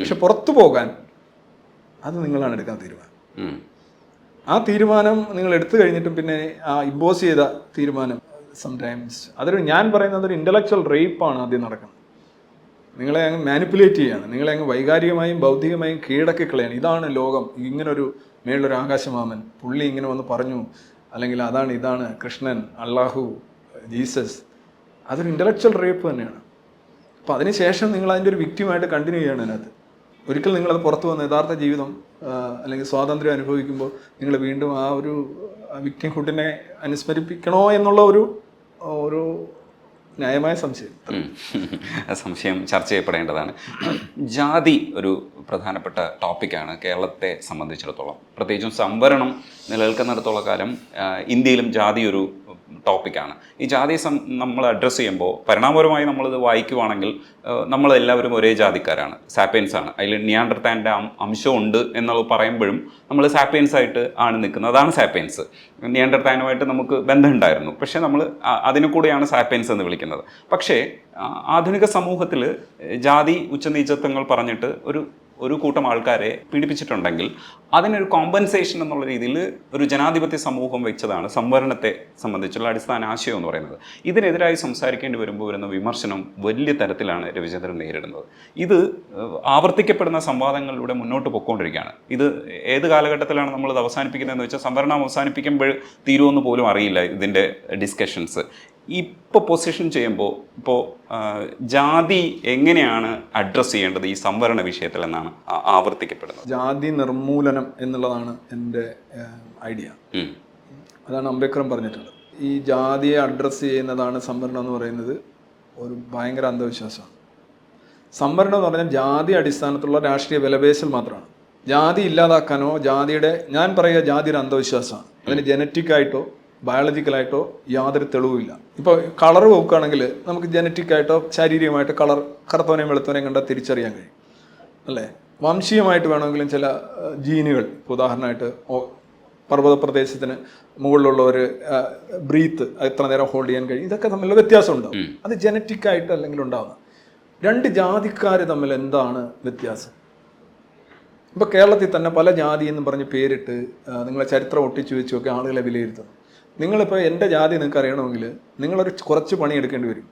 പക്ഷെ പുറത്തു പോകാൻ അത് നിങ്ങളാണ് എടുക്കാൻ തീരുമാനം. ആ തീരുമാനം നിങ്ങൾ എടുത്തു കഴിഞ്ഞിട്ടും പിന്നെ ആ ഇമ്പോസ് ചെയ്ത തീരുമാനം സംടൈംസ് ഞാൻ പറയുന്നത് ഒരു ഇൻ്റലക്ച്വൽ റേപ്പാണ് ആദ്യം നടക്കുന്നത്. നിങ്ങളെ അങ്ങ് മാനിപ്പുലേറ്റ് ചെയ്യാണ്, നിങ്ങളെ അങ്ങ് വൈകാരികമായും ഭൗതികമായും കീഴടക്കി കളയാണ്. ഇതാണ് ലോകം, ഇങ്ങനൊരു മേളൊരു ആകാശമാമൻ പുള്ളി ഇങ്ങനെ വന്ന് പറഞ്ഞു, അല്ലെങ്കിൽ ഇതാണ് കൃഷ്ണൻ, അള്ളാഹു, ജീസസ്. അതൊരു ഇൻ്റലക്ച്വൽ റേപ്പ് തന്നെയാണ്. അപ്പോൾ അതിനുശേഷം നിങ്ങൾ അതിൻ്റെ ഒരു വിക്റ്റിമായിട്ട് കണ്ടിന്യൂ ചെയ്യണം. അതിനകത്ത് ഒരിക്കൽ നിങ്ങളത് പുറത്തു വന്ന് യഥാർത്ഥ ജീവിതം അല്ലെങ്കിൽ സ്വാതന്ത്ര്യം അനുഭവിക്കുമ്പോൾ നിങ്ങൾ വീണ്ടും ആ ഒരു വിക്റ്റിംഹുഡിനെ അനുസ്മരിപ്പിക്കണോ എന്നുള്ള ഒരു ന്യായമായ സംശയം ചർച്ച ചെയ്യപ്പെടേണ്ടതാണ്. ജാതി ഒരു പ്രധാനപ്പെട്ട ടോപ്പിക്കാണ് കേരളത്തെ സംബന്ധിച്ചിടത്തോളം. പ്രത്യേകിച്ചും സംവരണം നിലനിൽക്കുന്നിടത്തോളം കാലം ഇന്ത്യയിലും ജാതി ഒരു ടോപ്പിക്കാണ്. ഈ ജാതിയെ നമ്മൾ അഡ്രസ്സ് ചെയ്യുമ്പോൾ പരിണാമപരമായി നമ്മളിത് വായിക്കുവാണെങ്കിൽ നമ്മളെല്ലാവരും ഒരേ ജാതിക്കാരാണ്, സാപ്പിയൻസ് ആണ്. അതിൽ നിയാണ്ടർതാലിൻ്റെ അംശമുണ്ട് എന്നുള്ളത് പറയുമ്പോഴും നമ്മൾ സാപ്പിയൻസ് ആയിട്ട് ആണ് നിൽക്കുന്നത്. അതാണ് സാപ്പിയൻസ്. നിയാണ്ടർതാലുമായിട്ട് നമുക്ക് ബന്ധമുണ്ടായിരുന്നു, പക്ഷേ നമ്മൾ അതിനെ കൂടെയാണ് സാപ്പിയൻസ് എന്ന് വിളിക്കുന്നത്. പക്ഷേ ആധുനിക സമൂഹത്തിൽ ജാതി ഉച്ചനീചത്വങ്ങൾ പറഞ്ഞിട്ട് ഒരു കൂട്ടം ആൾക്കാരെ പീഡിപ്പിച്ചിട്ടുണ്ടെങ്കിൽ അതിനൊരു കോമ്പൻസേഷൻ എന്നുള്ള രീതിയിൽ ഒരു ജനാധിപത്യ സമൂഹം വെച്ചതാണ് സംവരണത്തെ സംബന്ധിച്ചുള്ള അടിസ്ഥാന ആശയം എന്ന് പറയുന്നത്. ഇതിനെതിരായി സംസാരിക്കേണ്ടി വരുമ്പോൾ വരുന്ന വിമർശനം വലിയ തരത്തിലാണ് രവിചന്ദ്രൻ നേരിടുന്നത്. ഇത് ആവർത്തിക്കപ്പെടുന്ന സംവാദങ്ങളിലൂടെ മുന്നോട്ട് പോയിക്കൊണ്ടിരിക്കുകയാണ്. ഇത് ഏത് കാലഘട്ടത്തിലാണ് നമ്മളിത് അവസാനിപ്പിക്കുന്നതെന്ന് വെച്ചാൽ സംവരണം അവസാനിപ്പിക്കുമ്പോൾ തീരുമെന്ന് പോലും അറിയില്ല ഇതിൻ്റെ ഡിസ്കഷൻസ്. ഇപ്പോൾ പൊസിഷൻ ചെയ്യുമ്പോൾ ഇപ്പോൾ ജാതി എങ്ങനെയാണ് അഡ്രസ്സ് ചെയ്യേണ്ടത് ഈ സംവരണ വിഷയത്തിൽ എന്നാണ് ആവർത്തിക്കപ്പെടുന്നത്? ജാതി നിർമൂലനം എന്നുള്ളതാണ് എൻ്റെ ഐഡിയ. അതാണ് അംബേദ്കറും പറഞ്ഞിട്ടുള്ളത്. ഈ ജാതിയെ അഡ്രസ്സ് ചെയ്യുന്നതാണ് സംവരണം എന്ന് പറയുന്നത് ഒരു ഭയങ്കര അന്ധവിശ്വാസമാണ്. സംവരണം എന്ന് പറഞ്ഞാൽ ജാതി അടിസ്ഥാനത്തിലുള്ള രാഷ്ട്രീയ വിലപേശൽ മാത്രമാണ്. ജാതി ഇല്ലാതാക്കാനോ ഞാൻ പറയുക ജാതി ഒരു അന്ധവിശ്വാസമാണ്. അതിന് ജനറ്റിക്കായിട്ടോ ബയോളജിക്കലായിട്ടോ യാതൊരു തെളിവുമില്ല. ഇപ്പോൾ കളർ നോക്കുകയാണെങ്കിൽ നമുക്ക് ജനറ്റിക്കായിട്ടോ ശാരീരികമായിട്ടോ കളർ കറുത്തവനെയും വെളുത്തവനെയും കണ്ടാൽ തിരിച്ചറിയാൻ കഴിയും, അല്ലേ? വംശീയമായിട്ട് വേണമെങ്കിലും ചില ജീനുകൾ, ഉദാഹരണമായിട്ട് പർവ്വത പ്രദേശത്തിന് മുകളിലുള്ള ഒരു ബ്രീത്ത് എത്ര നേരം ഹോൾഡ് ചെയ്യാൻ കഴിയും, ഇതൊക്കെ തമ്മിലുള്ള വ്യത്യാസം ഉണ്ടാവും. അത് ജനറ്റിക്കായിട്ട് അല്ലെങ്കിൽ ഉണ്ടാവുന്ന. രണ്ട് ജാതിക്കാർ തമ്മിൽ എന്താണ് വ്യത്യാസം? ഇപ്പോൾ കേരളത്തിൽ തന്നെ പല ജാതി എന്ന് പറഞ്ഞ് പേരിട്ട് നിങ്ങളെ ചരിത്രം ഒട്ടിച്ചു വെച്ചൊക്കെ ആളുകളെ വിലയിരുത്തുന്നു. നിങ്ങളിപ്പോൾ എൻ്റെ ജാതി നിങ്ങൾക്ക് അറിയണമെങ്കിൽ നിങ്ങളൊരു കുറച്ച് പണിയെടുക്കേണ്ടി വരും.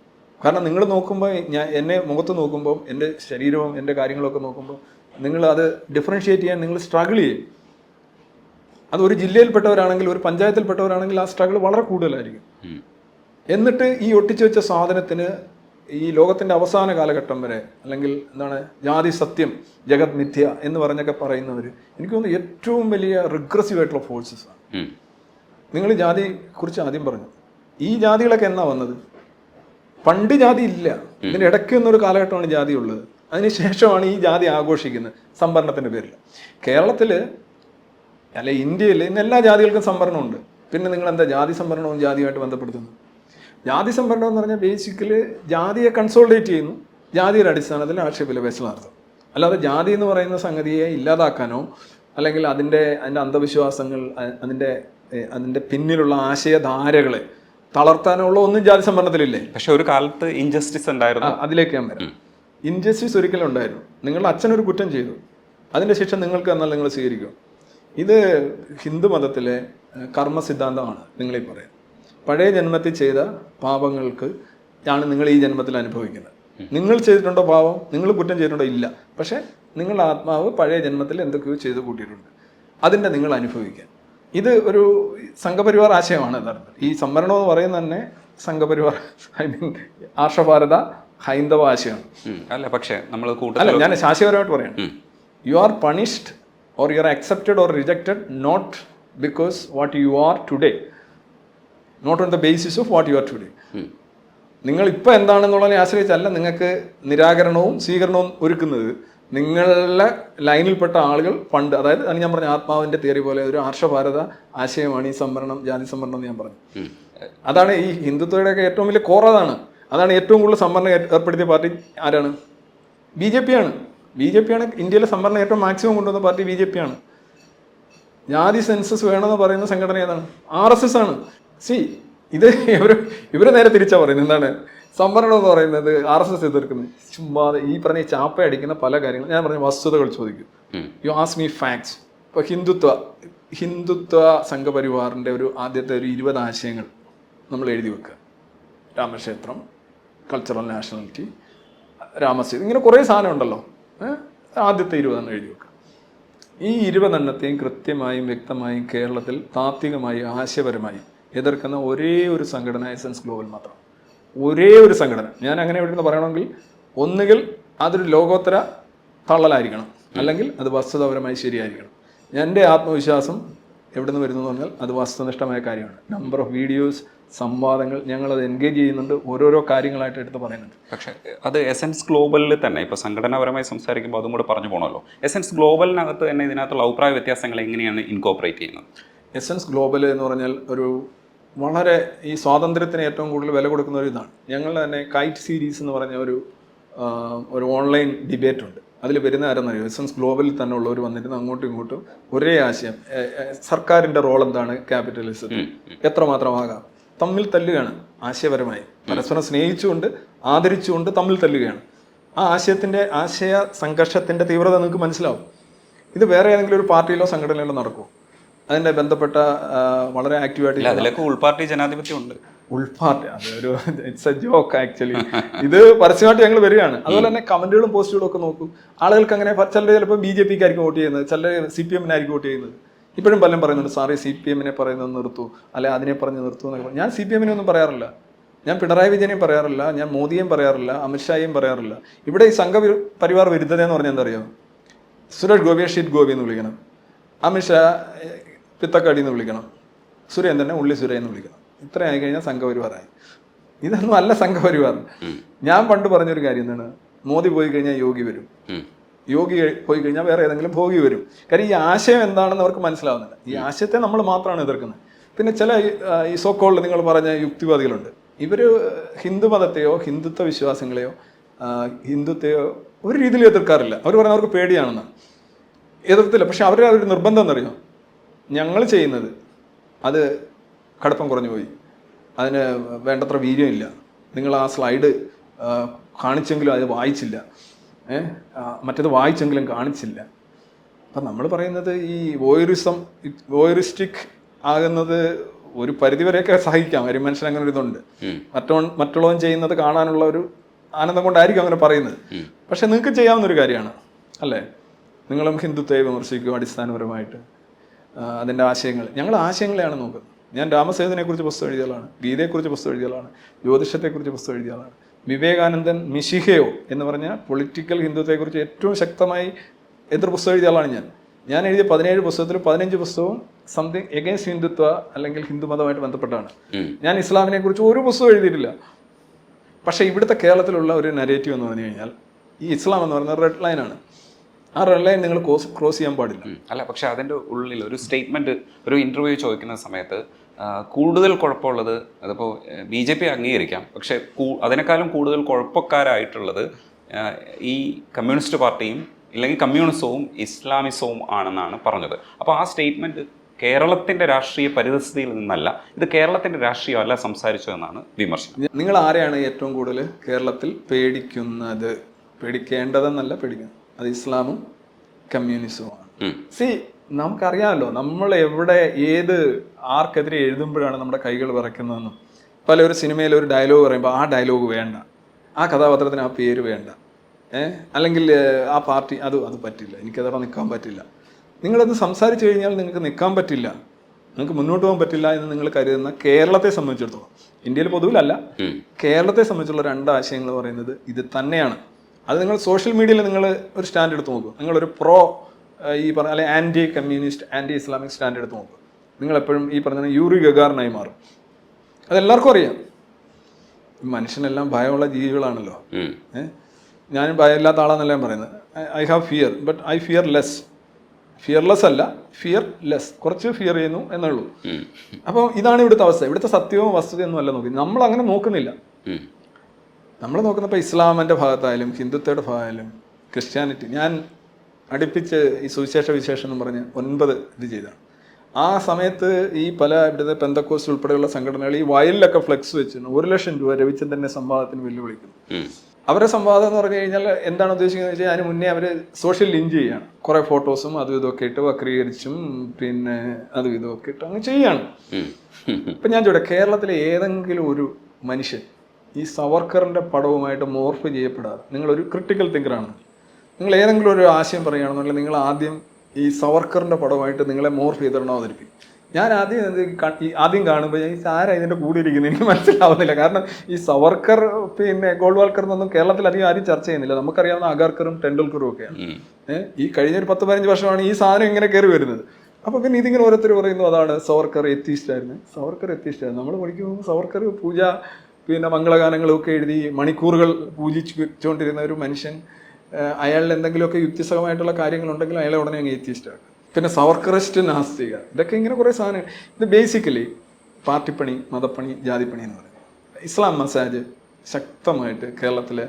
കാരണം നിങ്ങൾ നോക്കുമ്പോൾ എന്നെ മുഖത്ത് നോക്കുമ്പോൾ എൻ്റെ ശരീരവും എൻ്റെ കാര്യങ്ങളൊക്കെ നോക്കുമ്പോൾ നിങ്ങളത് ഡിഫറൻഷ്യേറ്റ് ചെയ്യാൻ നിങ്ങൾ സ്ട്രഗിൾ ചെയ്യും. അത് ഒരു ജില്ലയിൽപ്പെട്ടവരാണെങ്കിൽ ഒരു പഞ്ചായത്തിൽപ്പെട്ടവരാണെങ്കിൽ ആ സ്ട്രഗിൾ വളരെ കൂടുതലായിരിക്കും. എന്നിട്ട് ഈ ഒട്ടിച്ചു വെച്ച സാധനത്തിന് ഈ ലോകത്തിൻ്റെ അവസാന കാലഘട്ടം വരെ അല്ലെങ്കിൽ ജാതി സത്യം ജഗത് മിഥ്യ എന്ന് പറഞ്ഞൊക്കെ പറയുന്നവർ എനിക്ക് തോന്നുന്നു ഏറ്റവും വലിയ റിഗ്രസീവ് ആയിട്ടുള്ള ഫോഴ്സസാണ്. നിങ്ങൾ ജാതിയെ കുറിച്ച് ആദ്യം പറഞ്ഞു. ഈ ജാതികളൊക്കെ എന്നാ വന്നത്? പണ്ട് ജാതി ഇല്ല, ഇതിൻ്റെ ഇടയ്ക്ക് ഒന്നൊരു കാലഘട്ടമാണ് ജാതി ഉള്ളത്. അതിനുശേഷമാണ് ഈ ജാതി ആഘോഷിക്കുന്നത് സംവരണത്തിൻ്റെ പേരിൽ. കേരളത്തിൽ അല്ലെ ഇന്ത്യയിൽ ഇന്ന് എല്ലാ ജാതികൾക്കും സംവരണമുണ്ട്. പിന്നെ നിങ്ങൾ എന്താ ജാതി സംവരണവും ജാതിയുമായിട്ട് ബന്ധപ്പെടുത്തുന്നത്? ജാതി സംവരണം എന്ന് പറഞ്ഞാൽ ബേസിക്കലി ജാതിയെ കൺസോളിഡേറ്റ് ചെയ്യുന്നു, ജാതിയുടെ അടിസ്ഥാനത്തിൽ ആക്ഷേപ വിലപേശൽ നടത്തും. അല്ലാതെ ജാതി എന്ന് പറയുന്ന സംഗതിയെ ഇല്ലാതാക്കാനോ അല്ലെങ്കിൽ അതിൻ്റെ അന്ധവിശ്വാസങ്ങൾ അതിൻ്റെ പിന്നിലുള്ള ആശയധാരകളെ തളർത്താനുള്ള ഒന്നും ജാതി സംവരണത്തിലില്ലേ? പക്ഷെ ഒരു കാലത്ത് ഇൻജസ്റ്റിസ് ഉണ്ടായിരുന്നു. അതിലേക്ക് ഞാൻ വരാം. ഇൻജസ്റ്റിസ് ഒരിക്കലും ഉണ്ടായിരുന്നു. നിങ്ങളുടെ അച്ഛനൊരു കുറ്റം ചെയ്തു, അതിൻ്റെ ശിക്ഷ നിങ്ങൾക്ക് എന്നാൽ നിങ്ങൾ സ്വീകരിക്കും. ഇത് ഹിന്ദു മതത്തിലെ കർമ്മ സിദ്ധാന്തമാണ്. നിങ്ങളീ പറയാം, പഴയ ജന്മത്തിൽ ചെയ്ത പാപങ്ങൾക്ക് ആണ് നിങ്ങൾ ഈ ജന്മത്തിൽ അനുഭവിക്കുന്നത്. നിങ്ങൾ ചെയ്തിട്ടുണ്ടോ പാപം? നിങ്ങൾ കുറ്റം ചെയ്തിട്ടുണ്ടോ? ഇല്ല. പക്ഷേ നിങ്ങളുടെ ആത്മാവ് പഴയ ജന്മത്തിൽ എന്തൊക്കെയോ ചെയ്ത് കൂട്ടിയിട്ടുണ്ട്, അതിൻ്റെ നിങ്ങൾ അനുഭവിക്കാൻ. ഇത് ഒരു സംഘപരിവാർ ആശയമാണ് യഥാർത്ഥത്തിൽ. ഈ സംവരണം എന്ന് പറയുന്നത് തന്നെ സംഘപരിവാർ, ആർഷഭാരത ഹൈന്ദവ ആശയമാണ്. അല്ല, പക്ഷേ നമ്മൾ അല്ല, ഞാൻ ശാസ്ത്രീയപരമായിട്ട് പറയാം. You are punished or you are accepted or rejected not because what you are today, not on the basis of what you are today. നിങ്ങൾ ഇപ്പോൾ എന്താണെന്നുള്ളതിനെ ആശ്രയിച്ചല്ല നിങ്ങൾക്ക് നിരാകരണവും സ്വീകരണവും ഒരുക്കുന്നത്. നിങ്ങളുടെ ലൈനിൽപ്പെട്ട ആളുകൾ പണ്ട്, അതായത് അത് ഞാൻ പറഞ്ഞ ആത്മാവിൻ്റെ തിയറി പോലെ ഒരു ആർഷഭാരത ആശയമാണ് ഈ സംവരണം, ജാതി സംവരണം എന്ന് ഞാൻ പറഞ്ഞു. അതാണ് ഈ ഹിന്ദുത്വയുടെയൊക്കെ ഏറ്റവും വലിയ കോർ. അതാണ് ഏറ്റവും കൂടുതൽ സംവരണം ഏർപ്പെടുത്തിയ പാർട്ടി ആരാണ്? ബി ജെ പി ആണ്. ഇന്ത്യയിലെ സംവരണം ഏറ്റവും മാക്സിമം കൊണ്ടുവന്ന പാർട്ടി ബി ജെ പി ആണ്. ജാതി സെൻസസ് വേണമെന്ന് പറയുന്ന സംഘടന ഏതാണ്? RSS ആണ്. ഇത് ഇവർ നേരെ തിരിച്ചാ പറയുന്നത്. എന്താണ്? സംവരണം എന്ന് പറയുന്നത് RSS എതിർക്കുന്നത് ചുമ്മാ ഈ പറഞ്ഞ ചാപ്പ അടിക്കുന്ന പല കാര്യങ്ങളും. ഞാൻ പറഞ്ഞ വസ്തുതകൾ ചോദിക്കും. You ask me facts. ഇപ്പോൾ ഹിന്ദുത്വ സംഘപരിവാറിൻ്റെ ആദ്യത്തെ ഒരു 20 ആശയങ്ങൾ നമ്മൾ എഴുതി വെക്കുക. രാമക്ഷേത്രം, കൾച്ചറൽ നാഷണാലിറ്റി, രാമസീത, ഇങ്ങനെ കുറേ സാധനം ഉണ്ടല്ലോ. ആദ്യത്തെ 20 എഴുതി വെക്കുക. ഈ 20 കൃത്യമായും വ്യക്തമായും കേരളത്തിൽ താത്വികമായി ആശയപരമായി എതിർക്കുന്ന ഒരേ ഒരു സംഘടന എസൻസ് ഗ്ലോബൽ മാത്രം. ഒരേ ഒരു സംഘടന. ഞാൻ അങ്ങനെ എവിടെ പറയണമെങ്കിൽ ഒന്നുകിൽ അതൊരു ലോകോത്തര തള്ളലായിരിക്കണം, അല്ലെങ്കിൽ അത് വസ്തുതാപരമായി ശരിയായിരിക്കണം. എൻ്റെ ആത്മവിശ്വാസം എവിടെ നിന്ന് വരുന്നു എന്ന് പറഞ്ഞാൽ അത് വസ്തുനിഷ്ഠമായ കാര്യമാണ്. നമ്പർ ഓഫ് വീഡിയോസ്, സംവാദങ്ങൾ, ഞങ്ങളത് എൻഗേജ് ചെയ്യുന്നുണ്ട്, ഓരോരോ കാര്യങ്ങളായിട്ട് എടുത്ത് പറയുന്നുണ്ട്. പക്ഷേ അത് എസൻസ് ഗ്ലോബലിൽ തന്നെ ഇപ്പോൾ സംഘടനാപരമായി സംസാരിക്കുമ്പോൾ അതും കൂടെ പറഞ്ഞു പോകണമല്ലോ. എസൻസ് ഗ്ലോബലിനകത്ത് തന്നെ ഇതിനകത്തുള്ള അഭിപ്രായ വ്യത്യാസങ്ങൾ എങ്ങനെയാണ് ഇൻകോപ്പറേറ്റ് ചെയ്യുന്നത്? എസൻസ് ഗ്ലോബൽ എന്ന് പറഞ്ഞാൽ വളരെ ഈ സ്വാതന്ത്ര്യത്തിന് ഏറ്റവും കൂടുതൽ വില കൊടുക്കുന്ന ഒരു ഇതാണ്. ഞങ്ങൾ തന്നെ കൈറ്റ് സീരീസ് എന്ന് പറഞ്ഞ ഒരു ഓൺലൈൻ ഡിബേറ്റ് ഉണ്ട്. അതിൽ വരുന്ന ആരെന്നറിയോ? എസൻസ് ഗ്ലോബലിൽ തന്നെ ഉള്ളവർ വന്നിരുന്ന് അങ്ങോട്ടും ഇങ്ങോട്ടും ഒരേ ആശയം. സർക്കാരിൻ്റെ റോൾ എന്താണ്? ക്യാപിറ്റലിസത്തിൽ എത്രമാത്രമാകാം? തമ്മിൽ തല്ലുകയാണ് ആശയപരമായി. പരസ്പരം സ്നേഹിച്ചുകൊണ്ട് ആദരിച്ചുകൊണ്ട് തമ്മിൽ തല്ലുകയാണ്. ആ ആശയ സംഘർഷത്തിൻ്റെ തീവ്രത നിങ്ങൾക്ക് മനസ്സിലാവും. ഇത് വേറെ ഏതെങ്കിലും ഒരു പാർട്ടിയിലോ സംഘടനയിലോ നടക്കുമോ? അതിൻ്റെ ബന്ധപ്പെട്ട വളരെ ആക്റ്റീവായിട്ട് അതിലൊക്കെ ഉൾപാർട്ടി ജനാധിപത്യം ഉണ്ട്. ഉൾപാർട്ടി ഇറ്റ്സ് എ ജോക്ക് ആക്ച്വലി. ഇത് പരസ്യമായിട്ട് ഞങ്ങൾ വരികയാണ്. അതുപോലെ തന്നെ കമന്റുകളും പോസ്റ്റുകളും ഒക്കെ നോക്കും. ആളുകൾക്ക് അങ്ങനെ ചിലപ്പോൾ BJP ആയിരിക്കും വോട്ട് ചെയ്യുന്നത്, ചിലർ CPM ആയിരിക്കും വോട്ട് ചെയ്യുന്നത്. ഇപ്പോഴും പലരും പറയുന്നുണ്ട്, സാറേ CPM പറയുന്നത് നിർത്തൂ, അല്ലെ അതിനെ പറഞ്ഞ് നിർത്തൂ എന്നൊക്കെ. ഞാൻ CPM ഒന്നും പറയാറില്ല. ഞാൻ പിണറായി വിജയനെയും പറയാറില്ല, ഞാൻ മോദിയെയും പറയാറില്ല, അമിത്ഷായെയും പറയാറില്ല. ഇവിടെ ഈ സംഘപരിവാർ വിരുദ്ധത എന്ന് പറഞ്ഞാൽ എന്താ അറിയോ? സുരേഷ് ഗോപിയെ ഷീറ്റ് ഗോപി എന്ന് വിളിക്കണം, അമിത്ഷാ പിത്തക്കാടി എന്ന് വിളിക്കണം, സുരേന്ദ്രനെ ഉള്ളി സുരേ എന്ന് വിളിക്കണം. ഇത്ര ആയി കഴിഞ്ഞാൽ സംഘപരിവാറായി. ഇതൊന്നും അല്ല സംഘപരിവാർ. ഞാൻ പണ്ട് പറഞ്ഞൊരു കാര്യം എന്താണ്, മോദി പോയി കഴിഞ്ഞാൽ യോഗി വരും, യോഗി പോയി കഴിഞ്ഞാൽ വേറെ ഏതെങ്കിലും ഭോഗി വരും. കാര്യം ഈ ആശയം എന്താണെന്ന് അവർക്ക് മനസ്സിലാവുന്നില്ല. ഈ ആശയത്തെ നമ്മൾ മാത്രമാണ് എതിർക്കുന്നത്. പിന്നെ ചില ഈ സോക്കോൾഡ് നിങ്ങൾ പറഞ്ഞ യുക്തിവാദികളുണ്ട്. ഇവർ ഹിന്ദുമതത്തെയോ ഹിന്ദുത്വ വിശ്വാസങ്ങളെയോ ഹിന്ദുത്തെയോ ഒരു രീതിയിലും എതിർക്കാറില്ല. അവർ പറഞ്ഞാൽ അവർക്ക് പേടിയാണെന്നാണ്. എതിർത്തില്ല. പക്ഷെ അവരുടെ ഒരു നിർബന്ധം എന്നറിയോ? ഞങ്ങൾ ചെയ്യുന്നത് അത് കടുപ്പം കുറഞ്ഞു പോയി, അതിന് വേണ്ടത്ര വീര്യമില്ല, നിങ്ങൾ ആ സ്ലൈഡ് കാണിച്ചെങ്കിലും അത് വായിച്ചില്ല, മറ്റേത് വായിച്ചെങ്കിലും കാണിച്ചില്ല. അപ്പം നമ്മൾ പറയുന്നത് ഈ വോയറിസ്റ്റിക് ആകുന്നത് ഒരു പരിധിവരെയൊക്കെ സഹിക്കാം. ഒരു മനുഷ്യൻ അങ്ങനെ ഒരു ഇതുണ്ട്. മറ്റുള്ളവൻ ചെയ്യുന്നത് കാണാനുള്ള ഒരു ആനന്ദം കൊണ്ടായിരിക്കും അങ്ങനെ പറയുന്നത്. പക്ഷെ നിങ്ങൾക്ക് ചെയ്യാവുന്നൊരു കാര്യമാണ് അല്ലേ? നിങ്ങളും ഹിന്ദുത്വത്തെ വിമർശിക്കും അടിസ്ഥാനപരമായിട്ട്, അതിൻ്റെ ആശയങ്ങൾ. ഞങ്ങൾ ആശയങ്ങളെയാണ് നോക്കുന്നത്. ഞാൻ രാമസേതുവിനെക്കുറിച്ച് പുസ്തകം എഴുതിയാളാണ്, ഗീതയെക്കുറിച്ച് പുസ്തകം എഴുതിയാളാണ്, ജ്യോതിഷത്തെക്കുറിച്ച് പുസ്തകം എഴുതിയാളാണ്. വിവേകാനന്ദൻ മിശിഹയോ എന്ന് പറഞ്ഞ പൊളിറ്റിക്കൽ ഹിന്ദുത്വത്തെക്കുറിച്ച് ഏറ്റവും ശക്തമായി എതിർ പുസ്തകം എഴുതിയാളാണ് ഞാൻ എഴുതിയ 17 പുസ്തകത്തിൽ 15 പുസ്തകവും സംതിങ് എഗെയിൻസ്റ്റ് ഹിന്ദുത്വ അല്ലെങ്കിൽ ഹിന്ദുമതമായിട്ട് ബന്ധപ്പെട്ടാണ്. ഞാൻ ഇസ്ലാമിനെ കുറിച്ച് ഒരു പുസ്തകം എഴുതിയിട്ടില്ല. പക്ഷേ ഇവിടുത്തെ കേരളത്തിലുള്ള ഒരു നരേറ്റീവ് എന്ന് പറഞ്ഞു കഴിഞ്ഞാൽ ഈ ഇസ്ലാം എന്ന് പറയുന്നത് റെഡ് ലൈനാണ്. ആ റെഡ് ലൈൻ നിങ്ങൾ ക്രോസ് ചെയ്യാൻ പാടില്ല. അല്ല, പക്ഷെ അതിൻ്റെ ഉള്ളിൽ ഒരു സ്റ്റേറ്റ്മെൻറ്റ്, ഒരു ഇൻ്റർവ്യൂ ചോദിക്കുന്ന സമയത്ത് കൂടുതൽ കുഴപ്പമുള്ളത്, അതിപ്പോൾ BJP അംഗീകരിക്കാം, പക്ഷേ അതിനേക്കാളും കൂടുതൽ കുഴപ്പക്കാരായിട്ടുള്ളത് ഈ കമ്മ്യൂണിസ്റ്റ് പാർട്ടിയും ഇല്ലെങ്കിൽ കമ്മ്യൂണിസവും ഇസ്ലാമിസവും ആണെന്നാണ് പറഞ്ഞത്. അപ്പോൾ ആ സ്റ്റേറ്റ്മെൻറ്റ് കേരളത്തിൻ്റെ രാഷ്ട്രീയ പരിതസ്ഥിതിയിൽ നിന്നല്ല, ഇത് കേരളത്തിൻ്റെ രാഷ്ട്രീയമല്ല സംസാരിച്ചതെന്നാണ് വിമർശനം. നിങ്ങൾ ആരെയാണ് ഏറ്റവും കൂടുതൽ കേരളത്തിൽ പേടിക്കുന്നത്? പേടിക്കേണ്ടതെന്നല്ല, പേടിക്കുന്നത് അത് ഇസ്ലാമും കമ്മ്യൂണിസവുമാണ്. നമുക്കറിയാമല്ലോ നമ്മൾ എവിടെ ഏത് ആർക്കെതിരെ എഴുതുമ്പോഴാണ് നമ്മുടെ കൈകൾ വിറയ്ക്കുന്നതെന്നും. ഒരു സിനിമയിൽ ഒരു ഡയലോഗ് പറയുമ്പോൾ ആ ഡയലോഗ് വേണ്ട, ആ കഥാപാത്രത്തിന് ആ പേര് വേണ്ട, അല്ലെങ്കിൽ ആ പാർട്ടി അത് പറ്റില്ല, എനിക്കതവിടെ നിൽക്കാൻ പറ്റില്ല. നിങ്ങളത് സംസാരിച്ചു കഴിഞ്ഞാൽ നിങ്ങൾക്ക് നിൽക്കാൻ പറ്റില്ല, നിങ്ങൾക്ക് മുന്നോട്ട് പോകാൻ പറ്റില്ല എന്ന് നിങ്ങൾ കരുതുന്ന കേരളത്തെ സംബന്ധിച്ചിടത്തോളം, ഇന്ത്യയിൽ പൊതുവിലല്ല, കേരളത്തെ സംബന്ധിച്ചുള്ള 2 ആശയങ്ങൾ പറയുന്നത് ഇത് തന്നെയാണ്. അത് നിങ്ങൾ സോഷ്യൽ മീഡിയയിൽ നിങ്ങൾ ഒരു സ്റ്റാൻഡ് എടുത്ത് നോക്കും. നിങ്ങളൊരു ഈ പറഞ്ഞ അല്ലെങ്കിൽ anti communist anti Islamic stand എടുത്ത് നോക്കും. നിങ്ങളെപ്പോഴും ഈ പറഞ്ഞ യൂറി ഗഗാറിനായി മാറും. അതെല്ലാവർക്കും അറിയാം. മനുഷ്യനെല്ലാം ഭയമുള്ള ജീവികളാണല്ലോ. ഞാൻ ഭയമില്ലാത്ത ആളാന്നല്ല ഞാൻ പറയുന്നത്. I have fear, but I fear less. Fearless അല്ല, ഫിയർ ലെസ്, കുറച്ച് ഫിയർ ചെയ്യുന്നു എന്നുള്ളൂ. അപ്പോൾ ഇതാണ് ഇവിടുത്തെ അവസ്ഥ. ഇവിടുത്തെ സത്യവും വസ്തുതയൊന്നും അല്ല നോക്കി, നമ്മൾ അങ്ങനെ നോക്കുന്നില്ല. നമ്മൾ നോക്കുന്നപ്പോൾ ഇസ്ലാമിൻ്റെ ഭാഗത്തായാലും ഹിന്ദുത്വയുടെ ഭാഗമായാലും ക്രിസ്ത്യാനിറ്റി, ഞാൻ അടുപ്പിച്ച് ഈ സുവിശേഷ വിശേഷം എന്ന് പറഞ്ഞ് 9 ഇത് ചെയ്തതാണ്. ആ സമയത്ത് ഈ പല ഇവിടുത്തെ പെന്തക്കോസ്റ്റ് ഉൾപ്പെടെയുള്ള സംഘടനകൾ ഈ വയലിലൊക്കെ ഫ്ലെക്സ് വെച്ചിട്ടുണ്ട് 1,00,000 രൂപ രവിചന്ദ്രന്റെ സംവാദത്തിന് വെല്ലുവിളിക്കുന്നു. അവരുടെ സംവാദം എന്ന് പറഞ്ഞു കഴിഞ്ഞാൽ എന്താണ് ഉദ്ദേശിക്കുന്നത് വെച്ചാൽ അതിന് മുന്നേ അവർ സോഷ്യൽ ലിഞ്ച് ചെയ്യാണ്. കുറെ ഫോട്ടോസും അതും ഇതൊക്കെ ഇട്ട് വക്രീകരിച്ചും പിന്നെ അതും ഇതൊക്കെ ഇട്ട് അങ്ങ് ചെയ്യാണ്. ഇപ്പം ഞാൻ ചോദിക്കട്ടെ, കേരളത്തിലെ ഏതെങ്കിലും ഒരു മനുഷ്യൻ ഈ സവർക്കറിന്റെ പടവുമായിട്ട് മോർഫ് ചെയ്യപ്പെടാതെ, നിങ്ങളൊരു ക്രിട്ടിക്കൽ തിങ്കറാണ്, നിങ്ങൾ ഏതെങ്കിലും ഒരു ആശയം പറയുകയാണെന്നുണ്ടെങ്കിൽ നിങ്ങൾ ആദ്യം ഈ സവർക്കറിന്റെ പടവുമായിട്ട് നിങ്ങളെ മോർഫ് ചെയ്തിടണം അവതരിപ്പിക്കും. ഞാൻ ആദ്യം കാണുമ്പോൾ ഈ ആരാ ഇതിൻ്റെ കൂടെ ഇരിക്കുന്നത് എനിക്ക് മനസ്സിലാവുന്നില്ല. കാരണം ഈ സവർക്കർ പിന്നെ ഗോൾവാൾക്കർ എന്നൊന്നും കേരളത്തിൽ അധികം ആരും ചർച്ച ചെയ്യുന്നില്ല. നമുക്കറിയാവുന്ന അഗർക്കറും ടെണ്ടുൽക്കറും ഒക്കെയാണ്. ഈ കഴിഞ്ഞൊരു 10-15 വർഷമാണ് ഈ സാധനം ഇങ്ങനെ കയറി വരുന്നത്. അപ്പോൾ പിന്നെ ഇതിങ്ങനെ ഓരോരുത്തർ പറയുന്നു അതാണ് സവർക്കർ എത്തീസ്റ്റ് ആയിരുന്നു. സവർക്കർ എത്തീസ്റ്റ് ആയിരുന്നു. നമ്മൾ പഠിക്കുമ്പോൾ സവർക്കർ പൂജ പിന്നെ മംഗളഗാനങ്ങളും ഒക്കെ എഴുതി മണിക്കൂറുകൾ പൂജിച്ചുകൊണ്ടിരുന്ന ഒരു മനുഷ്യൻ, അയാളിൽ എന്തെങ്കിലുമൊക്കെ യുക്തിസഹമായിട്ടുള്ള കാര്യങ്ങളുണ്ടെങ്കിൽ അയാളെ ഉടനെ അങ്ങ് എത്തീസ്റ്റാണ്. പിന്നെ സവർക്കറിസ്റ്റ് നാസ്തിക, ഇതൊക്കെ ഇങ്ങനെ കുറേ സാധനങ്ങൾ. ഇത് ബേസിക്കലി പാർട്ടിപ്പണി, മതപ്പണി, ജാതിപ്പണി എന്ന് പറയുന്നത്. ഇസ്ലാം മസാജ് ശക്തമായിട്ട് കേരളത്തിലെ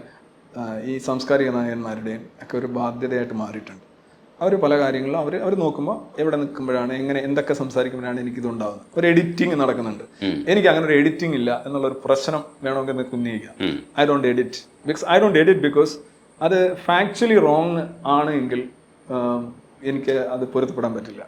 ഈ സാംസ്കാരിക നായകന്മാരുടെയും ഒക്കെ ഒരു ബാധ്യതയായിട്ട് മാറിയിട്ടുണ്ട്. അവർ പല കാര്യങ്ങളിലും അവർ നോക്കുമ്പോൾ എവിടെ നിൽക്കുമ്പോഴാണ് എന്തൊക്കെ സംസാരിക്കുമ്പോഴാണ് എനിക്കിതുണ്ടാകുന്നത്. ഒരു എഡിറ്റിംഗ് നടക്കുന്നുണ്ട്. എനിക്ക് അങ്ങനെ ഒരു എഡിറ്റിംഗ് ഇല്ല എന്നുള്ളൊരു പ്രശ്നം വേണമെങ്കിൽ നിങ്ങൾക്ക് ഉന്നയിക്കാം. ഐ ഡോണ്ട് എഡിറ്റ് ബിക്കോസ് അത് ഫാക്ച്വലി റോങ് ആണ് എങ്കിൽ എനിക്ക് അത് പൊരുത്തപ്പെടാൻ പറ്റില്ല.